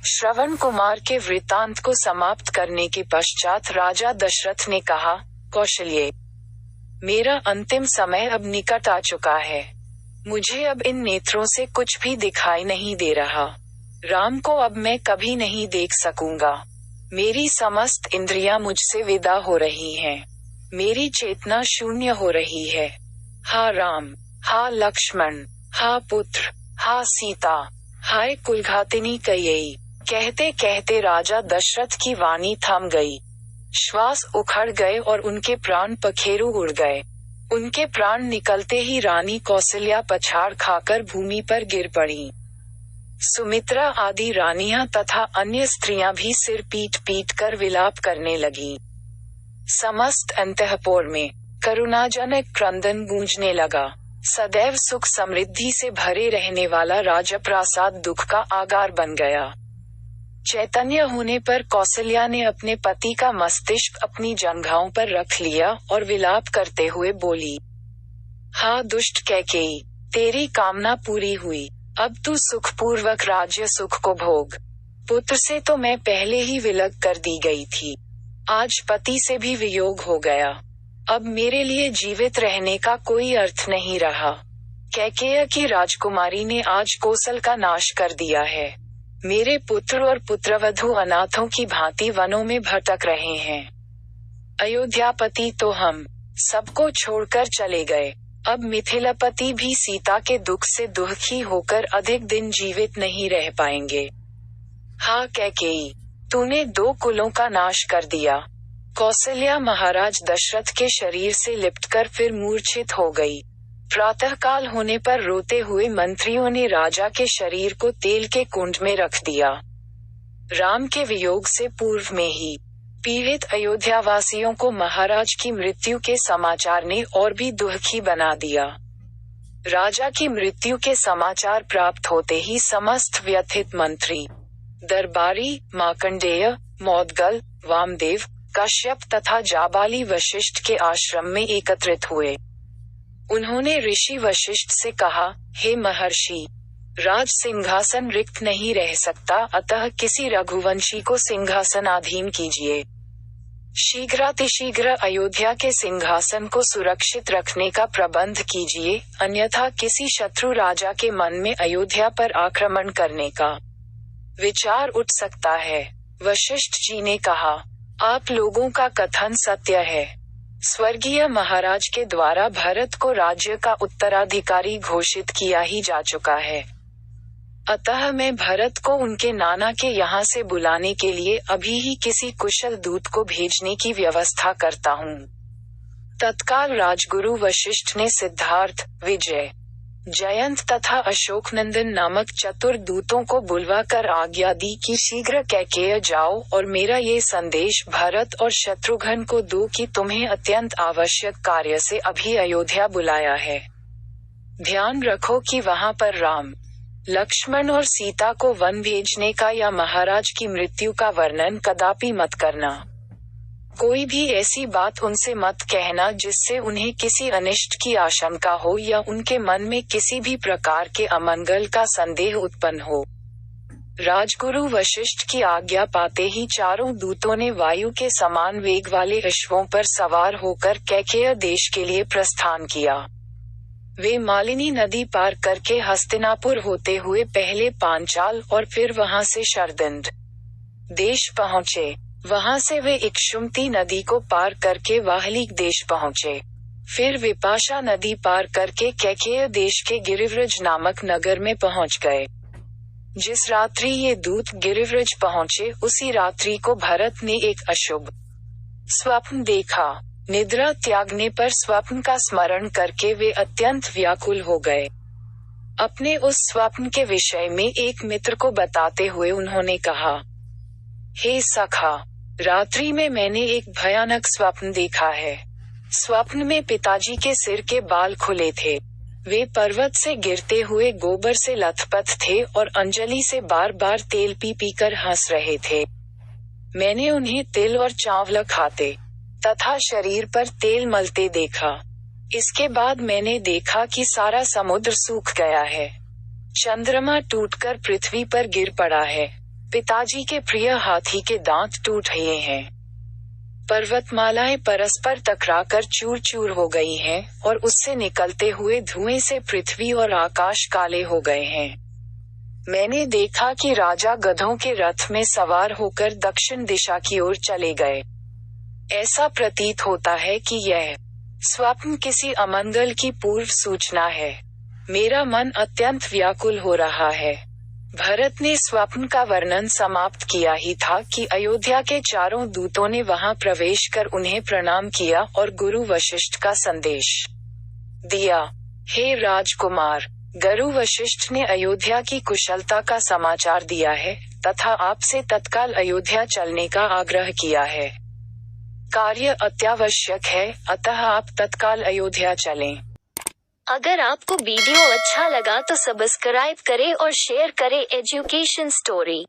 श्रवण कुमार के वृत्तांत को समाप्त करने के पश्चात राजा दशरथ ने कहा, कौशल्य, मेरा अंतिम समय अब निकट आ चुका है। मुझे अब इन नेत्रों से कुछ भी दिखाई नहीं दे रहा। राम को अब मैं कभी नहीं देख सकूंगा। मेरी समस्त इंद्रियां मुझसे विदा हो रही हैं। मेरी चेतना शून्य हो रही है। हा राम, हा लक्ष्मण, हा पुत्र, हा सीता, हाय कुलघातिनी कैकेयी। कहते कहते राजा दशरथ की वाणी थम गई। श्वास उखड़ गए और उनके प्राण पखेरु उड़ गए। उनके प्राण निकलते ही रानी कौशल्या पछाड़ खाकर भूमि पर गिर पड़ी। सुमित्रा आदि रानियां तथा अन्य स्त्रियां भी सिर पीट पीट कर विलाप करने लगीं। समस्त अंतःपुर में करुणाजनक क्रंदन गूंजने लगा। सदैव सुख समृद्धि से भरे रहने वाला राजप्रासाद दुख का आगार बन गया। चैतन्य होने पर कौशल्या ने अपने पति का मस्तिष्क अपनी जंघाओं पर रख लिया और विलाप करते हुए बोली, हा दुष्ट कैकेयी, तेरी कामना पूरी हुई। अब तू सुखपूर्वक राज्य सुख को भोग। पुत्र से तो मैं पहले ही विलग कर दी गई थी। आज पति से भी वियोग हो गया। अब मेरे लिए जीवित रहने का कोई अर्थ नहीं रहा। कैकेयी की राजकुमारी ने आज कौशल का नाश कर दिया है। मेरे पुत्र और पुत्रवधू अनाथों की भांति वनों में भटक रहे हैं। अयोध्यापति तो हम सबको छोड़कर चले गए। अब मिथिलापति भी सीता के दुख से दुखी होकर अधिक दिन जीवित नहीं रह पाएंगे। हा कैकेयी, तूने 2 कुलों का नाश कर दिया। कौशल्या महाराज दशरथ के शरीर से लिपटकर फिर मूर्छित हो गई। प्रातःकाल होने पर रोते हुए मंत्रियों ने राजा के शरीर को तेल के कुंड में रख दिया। राम के वियोग से पूर्व में ही पीड़ित अयोध्यावासियों को महाराज की मृत्यु के समाचार ने और भी दुखी बना दिया। राजा की मृत्यु के समाचार प्राप्त होते ही समस्त व्यथित मंत्री, दरबारी, मार्कंडेय, मौदगल, वामदेव, कश्यप तथा जाबाली वशिष्ठ के आश्रम में एकत्रित हुए। उन्होंने ऋषि वशिष्ठ से कहा, हे महर्षि, राज सिंहासन रिक्त नहीं रह सकता, अतः किसी रघुवंशी को सिंहासनाधीन कीजिए। शीघ्रातिशीघ्र अयोध्या के सिंहासन को सुरक्षित रखने का प्रबंध कीजिए, अन्यथा किसी शत्रु राजा के मन में अयोध्या पर आक्रमण करने का विचार उठ सकता है। वशिष्ठ जी ने कहा, आप लोगों का कथन सत्य है। स्वर्गीय महाराज के द्वारा भरत को राज्य का उत्तराधिकारी घोषित किया ही जा चुका है। अतः मैं भरत को उनके नाना के यहाँ से बुलाने के लिए अभी ही किसी कुशल दूत को भेजने की व्यवस्था करता हूँ। तत्काल राजगुरु वशिष्ठ ने सिद्धार्थ, विजय, जयंत तथा अशोकनंदन नामक चतुर दूतों को बुलवाकर आज्ञा दी कि शीघ्र कैकेयी जाओ और मेरा ये संदेश भरत और शत्रुघ्न को दो कि तुम्हें अत्यंत आवश्यक कार्य से अभी अयोध्या बुलाया है। ध्यान रखो कि वहाँ पर राम, लक्ष्मण और सीता को वन भेजने का या महाराज की मृत्यु का वर्णन कदापि मत करना। कोई भी ऐसी बात उनसे मत कहना जिससे उन्हें किसी अनिष्ट की आशंका हो या उनके मन में किसी भी प्रकार के अमंगल का संदेह उत्पन्न हो। राजगुरु वशिष्ठ की आज्ञा पाते ही चारों दूतों ने वायु के समान वेग वाले अश्वों पर सवार होकर कैकेयी देश के लिए प्रस्थान किया। वे मालिनी नदी पार करके हस्तिनापुर होते हुए पहले पांचाल और फिर वहां से शरदंड देश पहुँचे। वहां से वे इक्षुमती नदी को पार करके वाहलीक देश पहुँचे। फिर विपाशा नदी पार करके कैकेयी देश के गिरिव्रज नामक नगर में पहुँच गए। जिस रात्रि ये दूत गिरिव्रज पहुँचे उसी रात्रि को भरत ने एक अशुभ स्वप्न देखा। निद्रा त्यागने पर स्वप्न का स्मरण करके वे अत्यंत व्याकुल हो गए। अपने उस स्वप्न के विषय में एक मित्र को बताते हुए उन्होंने कहा, हे सखा, रात्रि में मैंने एक भयानक स्वप्न देखा है। स्वप्न में पिताजी के सिर के बाल खुले थे। वे पर्वत से गिरते हुए गोबर से लथपथ थे और अंजलि से बार बार तेल पी पीकर हंस रहे थे। मैंने उन्हें तिल और चावल खाते तथा शरीर पर तेल मलते देखा। इसके बाद मैंने देखा कि सारा समुद्र सूख गया है। चंद्रमा टूटकर पृथ्वी पर गिर पड़ा है। पिताजी के प्रिय हाथी के दांत टूट गए हैं। पर्वतमालाएं परस्पर टकराकर चूर चूर हो गई हैं और उससे निकलते हुए धुएं से पृथ्वी और आकाश काले हो गए हैं। मैंने देखा कि राजा गधों के रथ में सवार होकर दक्षिण दिशा की ओर चले गए। ऐसा प्रतीत होता है कि यह स्वप्न किसी अमंगल की पूर्व सूचना है। मेरा मन अत्यंत व्याकुल हो रहा है। भरत ने स्वप्न का वर्णन समाप्त किया ही था कि अयोध्या के चारों दूतों ने वहां प्रवेश कर उन्हें प्रणाम किया और गुरु वशिष्ठ का संदेश दिया। हे राजकुमार, गुरु वशिष्ठ ने अयोध्या की कुशलता का समाचार दिया है तथा आपसे तत्काल अयोध्या चलने का आग्रह किया है। कार्य अत्यावश्यक है, अतः आप तत्काल अयोध्या चलें। अगर आपको वीडियो अच्छा लगा तो सब्सक्राइब करें और शेयर करें एजुकेशन स्टोरी।